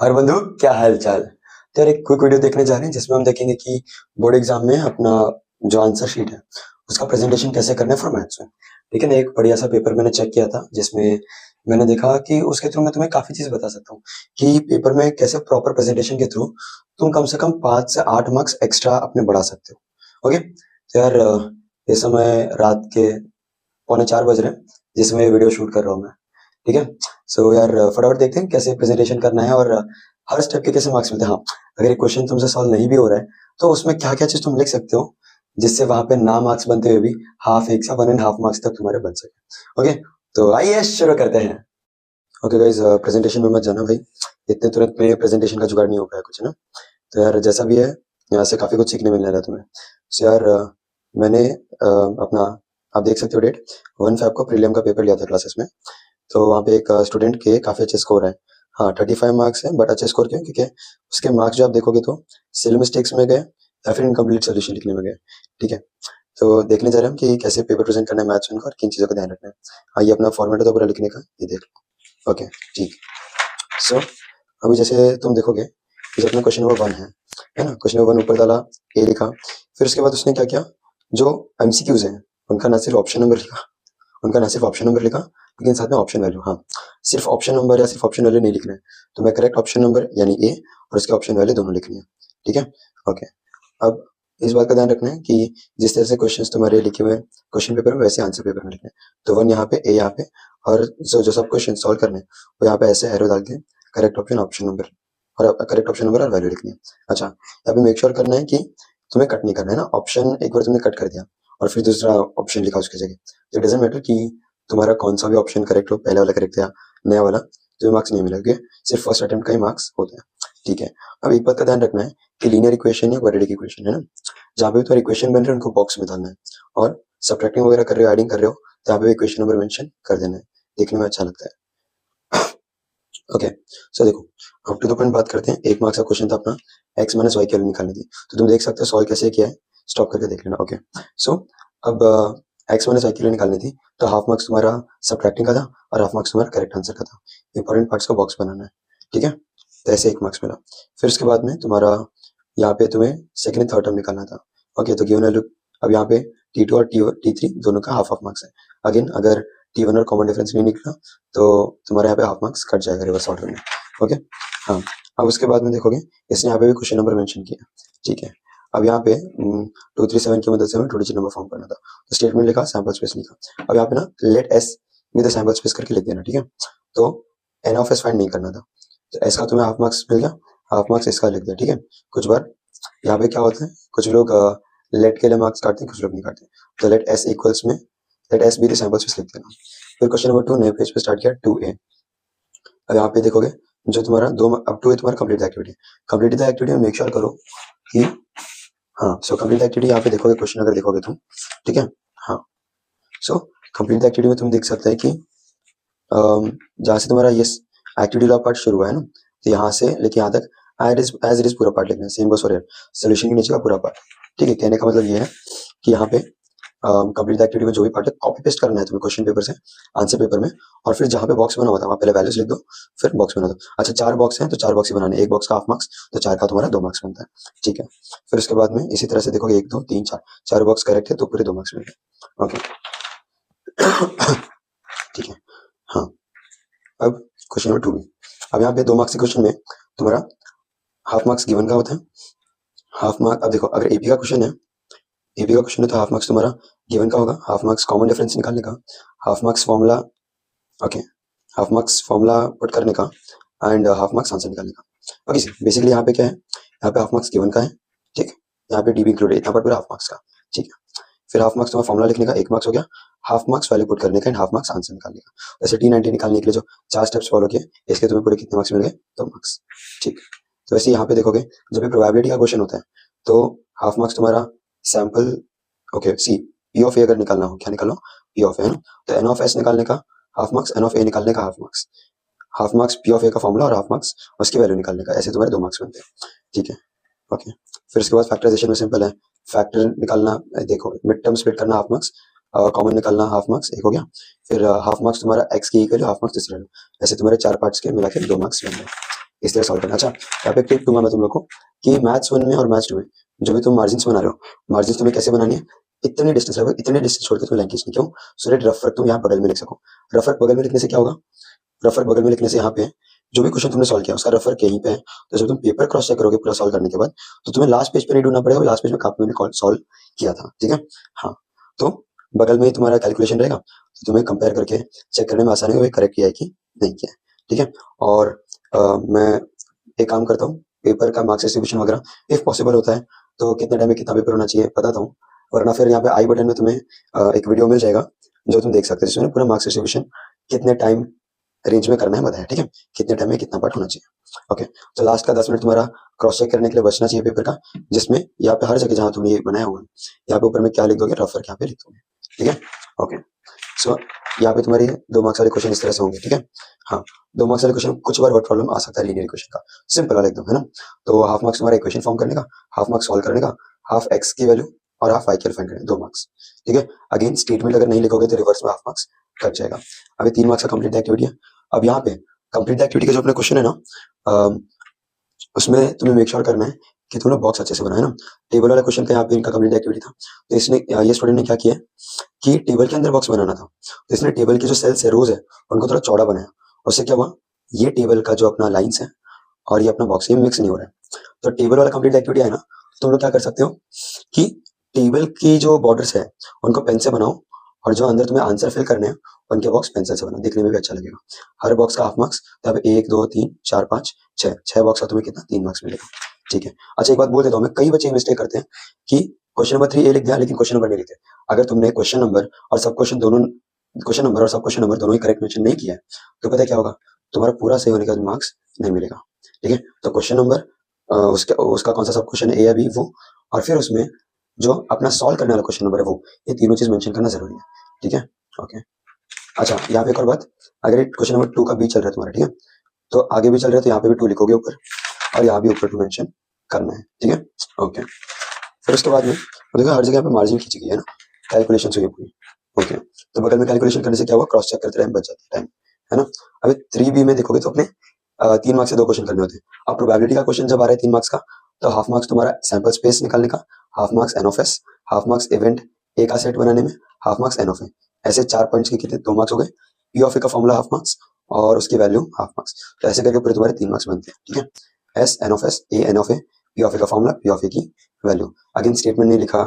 और बंधु, क्या हाल चाल। तो यार एक क्विक वीडियो देखने जा रहे हैं जिसमें हम देखेंगे कि बोर्ड एग्जाम में अपना जो आंसर शीट है उसका प्रेजेंटेशन कैसे करना है फॉर मैथ्स में। ठीक है ना, एक बढ़िया सा पेपर मैंने चेक किया था जिसमें मैंने देखा कि उसके थ्रू मैं तुम्हें काफी चीज बता सकता हूँ कि पेपर में कैसे प्रॉपर प्रेजेंटेशन के थ्रू तुम कम से कम 5 से 8 मार्क्स एक्स्ट्रा अपने बढ़ा सकते हो। ओके, तो यार इस समय रात के 3:45 बज रहे हैं जिसमें ये वीडियो शूट कर रहा हूँ मैं। ठीक है, सो यार फटाफट देखते हैं कैसे प्रेजेंटेशन करना है और हर स्टेप के कैसे मार्क्स मिलते हैं। हाँ, अगर एक क्वेश्चन तुमसे सॉल्व नहीं भी हो रहा है तो उसमें क्या क्या चीज तुम लिख सकते हो जिससे वहां पे ना मार्क्स बनते हुए भी हाफ एक से 1.5 मार्क्स तक तुम्हारे बन सके। ओके, तो आइए शुरू करते हैं। ओके गाइज, प्रेजेंटेशन में मत जाना भाई, इतने तुरंत में प्रेजेंटेशन का जुगाड़ नहीं हो पाया कुछ ना। तो यार जैसा भी है, यहाँ से काफी कुछ सीखने मिलने वाला है तुम्हें। सो यार मैंने अपना, आप देख सकते हो डेट 1 Feb को प्रीलियम का पेपर लिया था क्लासेस में। तो वहाँ पे एक स्टूडेंट के काफी अच्छे स्कोर है। हाँ, 35 मार्क्स है, बट अच्छे स्कोर क्यों? क्योंकि उसके मार्क्स जो आप देखोगे तो सिल मिस्टेक्स में गए या फिर इनकम्प्लीट सोल्यूशन लिखने में गए। ठीक है, तो देखने जा रहे हैं हम कि कैसे पेपर प्रेजेंट करना है मैथ्स में और किन चीजों का ध्यान रखना है। हाँ, ये अपना फॉर्मेट है तो पूरा लिखने का, ये देख लो। ओके, ठीक। सो अभी जैसे तुम देखोगे कि अपना क्वेश्चन नंबर 1 है ना। क्वेश्चन नंबर 1 ऊपर डाला, ए लिखा, फिर उसके बाद उसने क्या किया, जो एमसीक्यूज हैं उनका ना सिर्फ ऑप्शन नंबर लिखा, लेकिन साथ में ऑप्शन वैल्यू। हाँ, सिर्फ ऑप्शन नंबर या सिर्फ ऑप्शन वैल्यू नहीं लिखना है, तो मैं करेक्ट ऑप्शन नंबर यानी ए और उसके ऑप्शन वैल्यू दोनों लिखनी है। ठीक है, ओके। अब इस बात का ध्यान रखना है कि जिस तरह से क्वेश्चंस तुम्हारे लिखे हुए हैं क्वेश्चन पेपर में वैसे आंसर पेपर में लिखने हैं। तो 1 यहाँ पे, ए यहाँ पे, और जो जो सब क्वेश्चन सॉल्व करने हैं वो यहाँ पे ऐसे एरो डाल के करेक्ट ऑप्शन ऑप्शन नंबर और करेक्ट ऑप्शन नंबर और वैल्यू लिखनी है। अच्छा, यहाँ पे मेक श्योर करना है कि तुम्हें कट नहीं करना है ना। ऑप्शन एक बार तुमने कट कर दिया और फिर दूसरा ऑप्शन लिखा उसकी जगह, तो इट डजंट मैटर कि तुम्हारा कौन सा भी ऑप्शन करेक्ट हो, पहले वाला करेक्ट या नया वाला, तो मार्क्स नहीं मिलेंगे। सिर्फ फर्स्ट अटेम्प्ट का ही मार्क्स होते हैं। ठीक है, अब एक बात का ध्यान रखना है कि लीनियर इक्वेशन या क्वाड्रेटिक इक्वेशन है ना, जहाँ पे तुम्हारी इक्वेशन बन रही है उनको बॉक्स में डालना है, और सब्ट्रैक्टिंग वगैरह कर रहे हो, एडिंग कर रहे हो, तो यहाँ पे इक्वेशन नंबर मेंशन कर देना है, देखने में अच्छा लगता है। ओके, सो देखो, अब टू द पॉइंट बात करते हैं। 1 मार्क्स का क्वेश्चन था अपना, x माइनस वाई की वैल्यू निकालनी थी। तो तुम देख सकते हो सॉल्व कैसे किया है, स्टॉप करके देख लेना। ओके, सो अब x माइनस वाई की वैल्यू निकालनी थी, तो हाफ मार्क्स तुम्हारा सब्ट्रैक्टिंग का था और हाफ मार्क्स तुम्हारा करेक्ट आंसर का था। इंपॉर्टेंट पार्ट्स का बॉक्स बनाना है। ठीक है, तो ऐसे 1 मार्क्स मिला। फिर उसके बाद में तुम्हारा यहाँ पे तुम्हें सेकंड एंड थर्ड टर्म निकालना था। ओके, तो गिवन वैल्यू, अब यहाँ पे T2 और T3 दोनों का हाफ मार्क्स है। अगेन अगर T1 और कॉमन डिफरेंस नहीं निकला तो तुम्हारे यहाँ पे हाफ मार्क्स कट जाएगा रिवर्स ऑर्डर में। ओके, हाँ। अब उसके बाद में देखोगे इसने यहाँ पे भी क्वेश्चन नंबर मेंशन किया। ठीक है, अब यहाँ पे 237 की मदद से हमें 2 डिजिट नंबर फॉर्म करना था, तो स्टेटमेंट लिखा, सैंपल स्पेस लिखा। अब यहाँ पे ना let S with sample space करके लिख देना। ठीक है, तो एन ऑफ एस फाइंड नहीं करना था, तो एस का तुम्हें हाफ मार्क्स मिल गया, हाफ मार्क्स इसका लिख दिया। ठीक है, कुछ बार यहाँ पे क्या होता है, कुछ लोग लेट के लिए मार्क्स काटते हैं, कुछ लोग नहीं काटते, तो लेट एस इक्वल्स में let S be the sample space लिख देना। फिर क्वेश्चन नंबर 2 नए पेज पे स्टार्ट किया, 2A। अब यहाँ पे देखोगे जो तुम्हारा अब 2 तुम्हारा complete activity. Complete the activity में मेक श्योर करो कि, हाँ, सो कंप्लीट एक्टिविटी यहाँ पे देखोगे, क्वेश्चन अगर देखोगे तुम, ठीक है, हाँ, सो कंप्लीट एक्टिविटी में तुम देख सकते हैं कि जहाँ से तुम्हारा ये एक्टिविटी वाला पार्ट शुरू हुआ है ना, तो यहाँ से लेके यहाँ तक एज इट इज पूरा पार्ट लिखना है। सेम गोस फॉर सोल्यूशन के नीचे का पूरा पार्ट। ठीक है, कहने का मतलब ये है कि यहाँ पे कंप्लीट एक्टिविटी में जो भी पार्ट है कॉपी पेस्ट करना है तुम्हें क्वेश्चन पेपर से आंसर पेपर में, और फिर जहाँ पे बॉक्स बना हुआ था वहाँ पहले वैल्यूज लिख दो, फिर बॉक्स बना दो। अच्छा, 4 बॉक्स हैं तो 4 बॉक्स ही बनाने, एक बॉक्स का हाफ मार्क्स, तो 4 का तुम्हारा 2 मार्क्स बनता है। ठीक है, फिर उसके बाद में इसी तरह से देखोगे 1 2 3 4 4 बॉक्स करेक्ट है तो पूरे 2 मार्क्स मिल गए। ओके, ठीक है, हाँ। अब क्वेश्चन नंबर 2 भी, अब यहाँ पे 2 मार्क्स के क्वेश्चन में तुम्हारा हाफ मार्क्स गिवन का होता है। हाफ मार्क, अब देखो अगर एपी का क्वेश्चन है, एपी का क्वेश्चन है तो हाफ मार्क्स तुम्हारा गिवन का होगा, हाफ मार्क्स कॉमन डिफरेंस निकालने का, half marks formula, okay, half marks formula put करने का, एंड हाफ मार्क्स आंसर निकालने का। ओके, बेसिकली यहाँ पे क्या है, यहाँ पे हाफ मार्क्स गिवन का है, ठीक, यहाँ पे डीबी इंक्लूड है, यहाँ पर पूरा हाफ मार्क्स का। ठीक है, फिर हाफ मार्क्स तुम्हारा फॉर्मूला लिखने का 1 मार्क्स हो गया, हाफ मार्क्स वैल्यू पुट करने का एंड हाफ मार्क्स आंसर निकालने का। जैसे T90 निकालने के लिए जो 4 स्टेप्स फॉलो किए, इसके तुम्हें पूरे कितने मार्क्स मिल गए, 2 मार्क्स। ठीक, तो वैसे यहाँ पे देखोगे जब भी प्रोबेबिलिटी का क्वेश्चन होता है तो हाफ मार्क्स तुम्हारा sample, okay, C P of A अगर निकालना हो, क्या निकालना हो, पी ऑफ ए है ना, तो एन ऑफ एस निकालने का हाफ मार्क्स, एन ऑफ ए निकालने का half marks P of A का फॉर्मूला और हाफ मार्क्स उसकी वैल्यू निकालने का, ऐसे तुम्हारे 2 मार्क्स बनते हैं। ठीक है, ओके, फिर उसके बाद फैक्टराइजेशन में सिंपल है, फैक्टर निकालना, देखो मिड टर्म स्प्लिट करना, हाफ मार्क्स कॉमन निकालना, हाफ मार्क्स एक हो गया, फिर हाफ मार्क्स तुम्हारा एक्स की इक्वल हाफ मार्क्स दूसरा, ऐसे तुम्हारे 4 पार्ट्स के मिला के 2 मार्क्स बन गए। इस तरह सॉल्व करना। अच्छा, यहाँ पे टिप दूंगा मैं तुम लोग को कि मैथ्स 1 में और मैथ्स 2 में जो भी तुम मार्जिन बना रहे हो, मार्जिन तुम्हें कैसे बनानी है, इतनी डिस्टेंस रखो, इतने डिस्टेंस छोड़ के तुम्हें लाइन खींचनी। क्यों? सो दैट रफ वर्क तुम यहाँ बगल में लिख सको। रफ वर्क बगल में लिखने से क्या होगा, रफ वर्क बगल में लिखने से यहाँ पे जो भी क्वेश्चन तुमने सॉल्व किया उसका रफ वर्क यहीं पे है, तो जब तुम पेपर क्रॉस चेक करोगे पूरा सॉल्व करने के बाद, तो तुम्हें लास्ट पेज पे नहीं ढूंढना पड़ेगा, लास्ट पेज में कहाँ पे सॉल्व किया था। ठीक है, हाँ, तो बगल में ही तुम्हारा कैलकुलेशन रहेगा, तो तुम्हें कंपेयर करके चेक करने में आसानी होगी करेक्ट किया है कि नहीं किया है। ठीक है, और मैं एक काम करता हूँ, पेपर का मार्क्स डिस्ट्रीब्यूशन वगैरह इफ पॉसिबल होता है तो कितने टाइम में कितना पेपर होना चाहिए बताता हूँ, वरना फिर यहाँ पे आई बटन में तुम्हें एक वीडियो मिल जाएगा जो तुम देख सकते हो, जिसमें पूरा मार्क्स डिस्ट्रीब्यूशन कितने टाइम रेंज में करना है बताया। ठीक है, कितने टाइम में कितना पार्ट होना चाहिए। ओके, तो लास्ट का 10 मिनट तुम्हारा क्रॉस चेक करने के लिए बचना चाहिए पेपर का, जिसमें यहाँ पे हर जगह जहाँ तुमने ये बनाया हुआ है यहाँ पे ऊपर में क्या लिख दोगे, रफ वर्क यहाँ पे लिख दोगे। ठीक है, ओके, सो यहाँ पे तुम्हारे 2 मार्क्स वाले क्वेश्चन इस तरह से होंगे। ठीक है, हाँ, 2 मार्क्स वाले क्वेश्चन कुछ बार वर्ड प्रॉब्लम आ सकता है लीनियर इक्वेशन का, सिंपल वाला एकदम, है ना। तो हाफ मार्क्स तुम्हारा इक्वेशन फॉर्म करने का, हाफ मार्क्स सॉल्व करने का, हाफ एक्स की वैल्यू और हाफ वाई की वैल्यू फाइंड करने, 2 मार्क्स। ठीक है, अगेन स्टेटमेंट अगर नहीं लिखोगे तो रिवर्स में हाफ मार्क्स कट जाएगा। अभी 3 मार्क्स का कंप्लीट एक्टिविटी है। अब यहाँ पे कंप्लीट एक्टिविटी का जो अपने क्वेश्चन है ना, उसमें तुम्हें मेक श्योर करना है कि तुमने बॉक्स अच्छे से बनाया ना। टेबल वाला क्वेश्चन का यहाँ पे इनका कंप्लीट एक्टिविटी था, तो इसने ये स्टूडेंट ने क्या किया कि टेबल के अंदर बॉक्स बनाना था, तो इसने टेबल की जो सेल्स है, रोज है, उनको थोड़ा चौड़ा बनाया। उससे क्या हुआ, ये टेबल का जो अपना लाइन्स है और ये अपना बॉक्स, ये मिक्स नहीं हो रहा है। तो टेबल वाला कंप्लीट एक्टिविटी है ना, तो तुम लोग क्या कर सकते हो कि टेबल की जो बॉर्डर्स है उनको पेन से बनाओ, और जो अंदर तुम्हें आंसर फिल करने हैं उनके बॉक्स पेंसिल से बनाओ, दिखने में भी अच्छा लगेगा। हर बॉक्स का हाफ मार्क्स, तब 1 2 3 4 5 6 बॉक्स का तुम्हें कितना, 3 मार्क्स मिलेगा। ठीक है, अच्छा एक बात बोल देता हूँ मैं, कई बच्चे मिस्टेक करते हैं कि क्वेश्चन नंबर 3 ए लिख दिया लेकिन क्वेश्चन नंबर नहीं लिखते। अगर तुमने क्वेश्चन नंबर और सब क्वेश्चन दोनों ही करेक्ट मेंशन नहीं किया है, तो पता है क्या होगा, तुम्हारा पूरा सही होने के बाद मार्क्स नहीं मिलेगा। ठीक है, तो क्वेश्चन नंबर, उसका कौन सा सब क्वेश्चन है, ए या बी, वो, और फिर उसमें जो अपना सॉल्व करने वाला क्वेश्चन नंबर है वो, ये तीनों चीज मेंशन करना जरूरी है। ठीक है, ओके, अच्छा यहाँ पे एक और बात, अगर क्वेश्चन नंबर 2 का बी चल रहा है तुम्हारा, ठीक है, तो आगे भी चल रहा है तो यहाँ पे भी 2 लिखोगे ऊपर, और यहाँ भी ऊपर 2 मेंशन करना है। ठीक है, ओके, फिर उसके बाद में देखो हर जगह पे मार्जिन खींची गई है ना, कैलकुलेशन हुई पूरी। ओके, तो बगल में कैलकुलेशन करने से क्या हुआ, क्रॉस चेक करते टाइम बच जाता है टाइम, है ना। अभी 3B में देखोगे तो अपने 3 मार्क्स से 2 क्वेश्चन करने होते हैं। अब प्रोबेबिलिटी का क्वेश्चन जब आ रहा है 3 मार्क्स का, तो हाफ मार्क्स तुम्हारा सैंपल स्पेस निकालने का, half marks n of S, half marks event A का सेट बनाने में, half marks n of A, ऐसे 4 पॉइंट्स के कितने 2 मार्क्स हो गए। पी ऑफ ए का फॉर्मूला हाफ मार्क्स और उसकी वैल्यू हाफ मार्क्स, तो ऐसे करके पूरे तुम्हारे 3 मार्क्स बनते हैं। ठीक है, S N of S, A N of A, P of A का फॉर्मूला, पी ऑफ ए की वैल्यू। अगेन स्टेटमेंट नहीं लिखा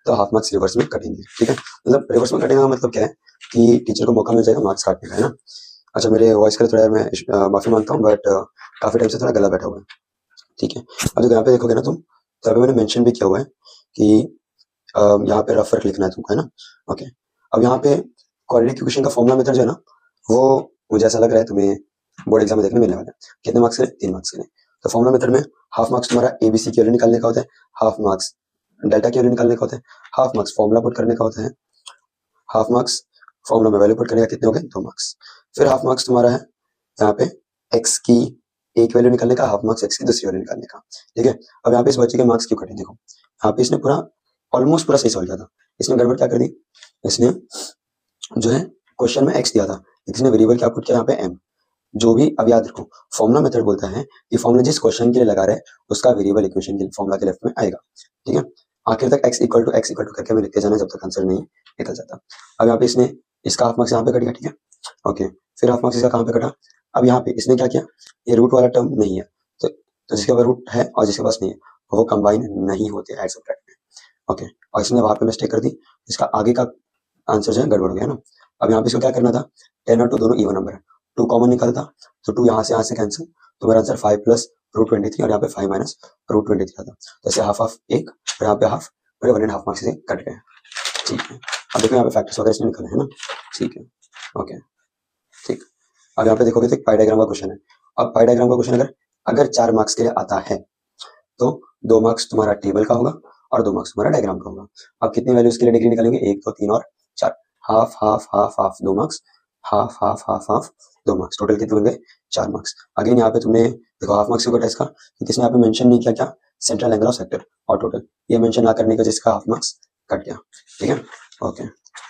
तो हाफ मार्क्स रिवर्स में कटेंगे। ठीक है, मतलब रिवर्स में कटेगा मतलब क्या है कि टीचर को मौका मिल जाएगा मार्क्स काटने का, है ना। अच्छा, मेरे वॉइस का थोड़ा मैं माफी मांगता हूँ, बट काफी टाइम से थोड़ा गला बैठा हुआ है। ठीक है, अब जो यहाँ पे देखोगे ना तुम, तो यहाँ पे मैंने मेंशन भी किया हुआ है कि यहाँ पे रफ वर्क लिखना है तुमको, है ना। ओके, अब यहाँ पे क्वाड्रेटिक इक्वेशन का फॉर्मूला मेथड जो है ना, वो मुझे ऐसा लग रहा है तुम्हें बोर्ड एग्जाम में देखने मिलने वाला है। कितने मार्क्स के लिए, 3 मार्क्स के लिए। तो फॉर्मूला मेथड में हाफ मार्क्स तुम्हारा एबीसी की वैल्यू निकालने का होता है, हाफ मार्क्स डेल्टा की वैल्यू निकालने का होता है, हाफ मार्क्स फॉर्मूला पुट करने का होता है, हाफ मार्क्स फॉर्मूला में वैल्यू पुट करने का, कितने हो गए, 2 मार्क्स। फिर हाफ मार्क्स तुम्हारा है यहाँ पे एक्स की एक वैल्यू निकालने का, हाफ मार्क्स एक्स की दूसरी वैल्यू निकालने का। ठीक है, अब यहाँ पे इस बच्चे के मार्क्स क्यों कटे, देखो यहाँ पे इसने पूरा ऑलमोस्ट पूरा सही सॉल्व किया था, इसने गड़बड़ क्या कर दी, इसने जो है क्वेश्चन में एक्स दिया था, इसने वेरिएबल क्या पुट किया यहाँ पे एम, जो भी, अब याद रखो फॉर्मूला मेथड बोलता है कि फॉर्मूला जिस क्वेश्चन के लिए लगा रहे हैं उसका वेरिएबल इक्वेशन के फॉर्मूला के लेफ्ट में आएगा। ठीक है, आखिर तक x इक्वल टू करके हमें लिखते जाना जब तक आंसर नहीं निकल जाता। अब यहाँ पे इसने इसका हाफ मार्क्स यहाँ पे कट गया। ठीक है, ओके, फिर हाफ मार्क्स इसका कहाँ पे कटा, अब यहाँ पे इसने क्या किया, ये रूट वाला टर्म नहीं है, तो जिसके पास रूट है और जिसके पास नहीं है वो कंबाइन नहीं होते ऐड सब्ट्रैक्ट में। ओके, और इसने वहां पे मिस्टेक कर दी, इसका आगे का आंसर जो है गड़बड़ हो गया ना। अब यहाँ पे इसको क्या करना था, 10 और 2 दोनों इवन नंबर है, 2 कॉमन निकलता तो 2 यहाँ से कैंसिल, तो मेरा आंसर 5 प्लस रूट 23 और यहाँ पे 5 माइनस रूट 23 आता, तो ऐसे हाफ हाफ एक और यहाँ पे हाफ, मेरे 1.5 मार्क्स से कट गए। ठीक है, अब देखो यहाँ पे फैक्टर्स वगैरह इसमें निकले है ना। ठीक है, ओके, ठीक, अब यहाँ पे देखोगे तो पाई डायग्राम का क्वेश्चन है। अब पाई डायग्राम का क्वेश्चन अगर 4 मार्क्स के लिए आता है तो 2 मार्क्स तुम्हारा टेबल का होगा और 2 मार्क्स तुम्हारा डायग्राम का होगा। अब कितनी वैल्यूज के लिए डिग्री निकालेंगे, 1 2 3 और 4, half half half half 2 marks, half half half half 2 marks, total कितने बन गए, 4 मार्क्स। अगेन यहाँ पे तुमने देखो हाफ मार्क्स का इसका किसने यहाँ पे मेंशन नहीं किया, क्या, सेंट्रल एंगल ऑफ सेक्टर और टोटल, ये मेंशन ना करने का जिसका हाफ मार्क्स कट गया। ठीक है, ओके,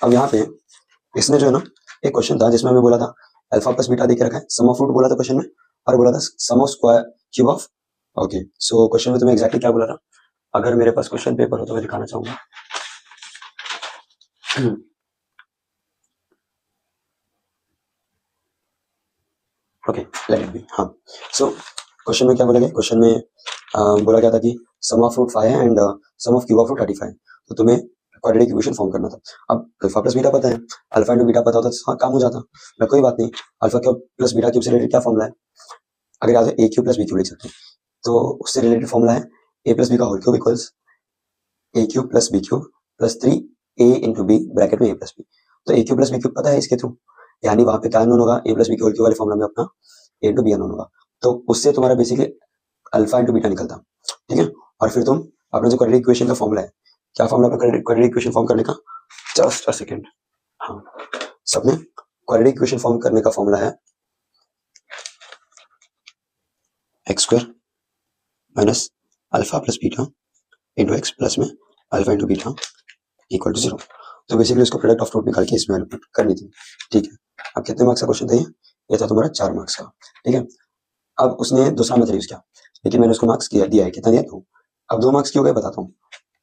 अब यहाँ पे इसने जो है ना एक क्वेश्चन था जिसमें हमें बोला था अल्फा प्लस बीटा देके रखा है, सम ऑफ रूट बोला था क्वेश्चन में, और बोला था sum of square cube of. Okay, so question में तुम्हें एग्जैक्टली क्या बोला था? अगर मेरे पास क्वेश्चन पेपर हो तो मैं दिखाना चाहूंगा। Okay, let it be. हाँ, सो क्वेश्चन में क्या बोला गया? क्वेश्चन में बोला गया था कि सम ऑफ रूट 5 है and sum of cube of root 35। तो तुम्हें क्वाड्रेटिक इक्वेशन फॉर्म करना था। अब अल्फा प्लस बीटा पता है, अल्फा इंटू बीटा पता होता तो काम हो जाता। मैं कोई बात नहीं, alpha cube plus beta cube से रिलेटेड क्या फॉर्मूला है? अगर याद है A cube plus B cube लिख सकते हैं, तो उससे रिलेटेड फॉर्मूला है ए प्लस बी का whole cube equals A cube plus B cube plus 3 A into B bracket में ए प्लस बी। तो A cube plus B cube पता है इसके थ्रू, यानी वहां पे क्या अननोन होगा? ए प्लस बी के होल क्यूब वाले फॉर्मूला में अपना ए इंटू बी अननोन होगा। तो उससे तुम्हारा बेसिकली अल्फा इंटू बीटा निकलता, ठीक है। और फिर तुम अपना जो क्वाड्रेटिक इक्वेशन का फॉर्मूला है, क्या फॉर्मूला अपना क्वाड्रेटिक इक्वेशन फॉर्म करने का? Just a second. हाँ, सबने क्वाड्रेटिक इक्वेशन फॉर्म करने का फॉर्मूला है x square minus alpha plus beta into x plus में alpha into beta equal to 0। तो बेसिकली उसको प्रोडक्ट ऑफ रूट निकाल के इसमें पुट करनी थी, ठीक है। अब कितने मार्क्स का क्वेश्चन था ये था तुम्हारा 4 मार्क्स का, ठीक है। अब उसने दूसरा मेथड यूज किया, लेकिन मैंने उसको मार्क्स दिया है, कितना दिया? 2। अब 2 मार्क्स क्यों गए बताता हूँ।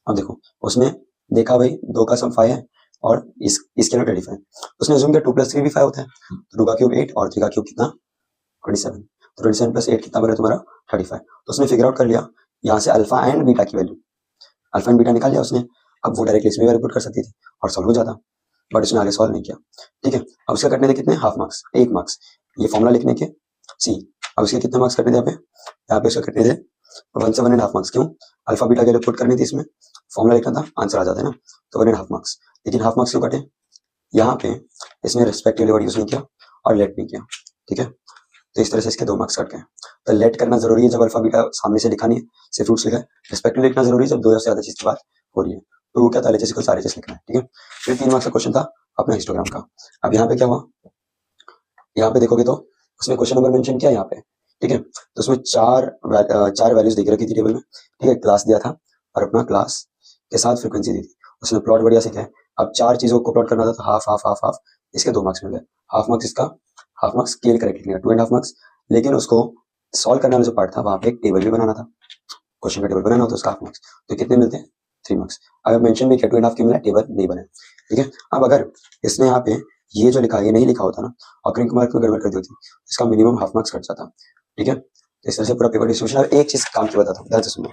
अब देखो, उसने देखा भाई 2 का सम 5 है और इसके लिए 25 है। उसने अज्यूम किया 2 + 3 भी 5 होता है, तो 2 का क्यूब 8 और 3 का क्यूब कितना? 27। तो 27 + 8 कितना बना तुम्हारा? 35। तो उसने फिगर आउट कर लिया यहाँ से अल्फा एंड बीटा की वैल्यू, अल्फा एंड बीटा निकाल लिया उसने। अब वो डायरेक्टली इसमें वैल्यू पुट कर सकती थी और सॉल्व हो जाता, बट उसने आगे सॉल्व नहीं किया, ठीक है। अब उसका कटने थे कितने? हाफ मार्क्स, 1 मार्क्स ये फॉर्मूला लिखने के सी। अब उसके कितने मार्क्स कटने थे यहाँ पे उसका कटने थे 1 से 1.5 मार्क्स। क्यों? अल्फा बीटा के लिए पुट करनी थी, इसमें फॉर्मूला लिखना था, आंसर आ जाता है ना, तो 1.5 मार्क्स। लेकिन हाफ मार्क्स क्यों कटे? यहाँ पे इसने रिस्पेक्टिवली वर्ड यूज नहीं किया और लेट नहीं किया, ठीक है। तो इस तरह से इसके 2 मार्क्स कट गए। तो लेट करना जरूरी है जब अल्फा बीटा सामने से लिखा नहीं है, सिर्फ रूट्स लिखा है। रिस्पेक्टिवली लिखना जरूरी है जब 2 या से ज्यादा चीज की बात हो रही है। तो क्या था? LHS को सारे चीज लिखना है, ठीक है। फिर 3 मार्क्स का क्वेश्चन था अपना हिस्टोग्राम का। अब यहाँ पे क्या हुआ? यहाँ पे देखोगे तो उसने क्वेश्चन नंबर मेंशन किया यहाँ पे, ठीक है। तो उसमें चार वैल्यूज देख रखी थी टेबल में, ठीक है। क्लास दिया था और अपना क्लास के साथ फ्रीक्वेंसी दी थी। उसने प्लॉट बढ़िया से किया है। अब 4 चीजों को प्लॉट करना था, तो हाफ हाफ हाफ हाफ, इसके 2 मार्क्स मिल गए। हाफ मार्क्स इसका, हाफ मार्क्स केल करेक्ट लिखा, 2.5 मार्क्स। लेकिन उसको सॉल्व करने वाला जो पार्ट था वहां पे एक टेबल भी बनाना था, क्वेश्चन का टेबल बनाना होता है, उसका हाफ मार्क्स। तो कितने मिलते हैं? 3 मार्क्स। अगर मेंशन भी किया 2.5 क्यों मिला? टेबल नहीं बने, ठीक है। अब अगर इसने यहाँ पे ये जो लिखा ये नहीं लिखा होता ना और क्रिंक मार्क में गड़बड़ कर दी होती, इसका मिनिमम हाफ मार्क्स कट जाता, ठीक है। इस तरह से पूरा पेपर डिस्ट्रीब्यूशन। अब एक चीज काम की बताता हूँ, ध्यान से सुनो।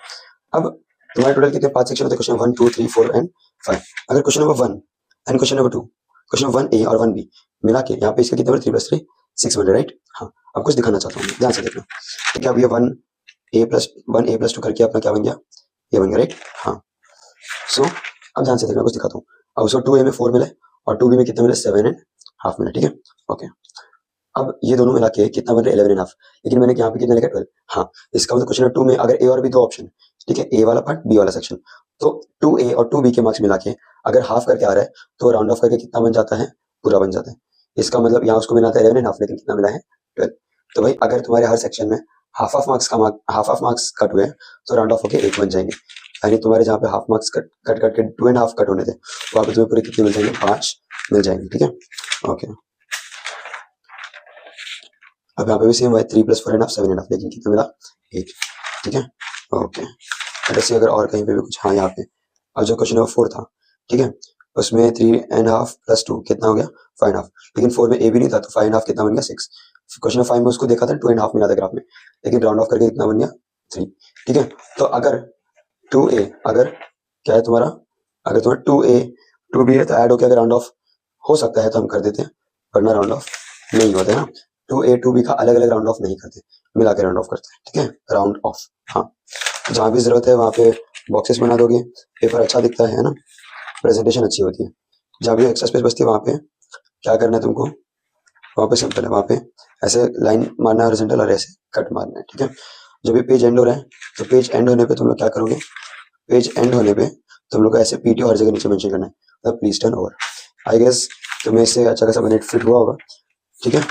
अब तुम्हारे टोटल कितने 5 सेक्शन होते हैं? Question 1 2 3 4 and 5। अगर question number 1 and question number 2, question 1A और 1B मिला के यहाँ पे इसके कितने बने? 3 + 3 6 बन रहे, राइट। हाँ, अब कुछ दिखाना चाहता हूँ, ध्यान से देखना। तो क्या ये 1A+1A+2 करके अपना क्या बन गया? ये बन गया, राइट। हाँ, सो अब ध्यान से देखना, कुछ दिखाता हूँ। अब उसको 2A में 4 मिले और 2B में कितने मिले? 7.5 मिले, ठीक है। ओके, अब ये दोनों मिला के कितना बन रहा है? 11.5। लेकिन मैंने यहाँ पे कितना लिखा? 12। हाँ, इसका मतलब क्वेश्चन नंबर 2 में अगर A और B 2 ऑप्शन, ठीक है, A वाला पार्ट B वाला सेक्शन, तो 2A और 2B के मार्क्स मिला के अगर हाफ करके आ रहा है तो राउंड ऑफ करके कितना बन जाता है? पूरा बन जाता है। इसका मतलब यहाँ उसको मिला था 11.5, लेकिन कितना मिला है? 12। तो भाई अगर तुम्हारे हर सेक्शन में हाफ ऑफ मार्क्स कट हुए तो राउंड ऑफ होके 1 बन जाएंगे। यानी तुम्हारे जहाँ पे हाफ मार्क्स कट के 2.5 कट होने थे, वहां पे तुम्हें पूरे कितने मिल जाएंगे? 5 मिल जाएंगे, ठीक है। ओके, अब यहाँ पे भी सेम है, 3 + 4.5 7.5, लेकिन कितना मिला? 8, ठीक है। ओके, ऐसे अगर और कहीं पे भी कुछ, हाँ यहाँ पे अब जो क्वेश्चन नंबर 4 था, ठीक है, उसमें 3.5 + 2 कितना हो गया? 5.5। लेकिन 4 में A भी नहीं था, तो 5.5 कितना बन गया? 6। क्वेश्चन नंबर 5 में उसको देखा था 2.5 मिला था ग्राफ में, लेकिन राउंड ऑफ करके कितना बन गया? 3, ठीक है। तो अगर 2A अगर क्या है तुम्हारा, अगर तुम्हारा 2A 2B है तो ऐड होकर अगर राउंड ऑफ हो सकता है तो हम कर देते हैं, वरना राउंड ऑफ नहीं होता है ना। 2A 2B का अलग अलग राउंड ऑफ नहीं करते, मिला के राउंड ऑफ करते हैं, ठीक है, राउंड ऑफ। हाँ, जहाँ भी जरूरत है वहाँ पे बॉक्सेस बना दोगे, पेपर अच्छा दिखता है ना, प्रेजेंटेशन अच्छी होती है। जहाँ भी एक्स्ट्रा स्पेस बचती है वहाँ पे क्या करना है तुमको? वहाँ पे सिंपल है, वहाँ पे ऐसे लाइन मारना है हॉरिजॉन्टल और ऐसे कट मारना है, ठीक है। जब भी पेज एंड हो रहा है तो पेज एंड होने पे तुम लोग क्या करोगे? पेज एंड होने पे तुम लोग को ऐसे PT हर जगह नीचे मेंशन करना है, मतलब please turn over. I guess तुम्हें इससे अच्छा खासा बेनिफिट हुआ होगा, ठीक है।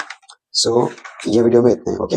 सो ये वीडियो में इतना ही, ओके।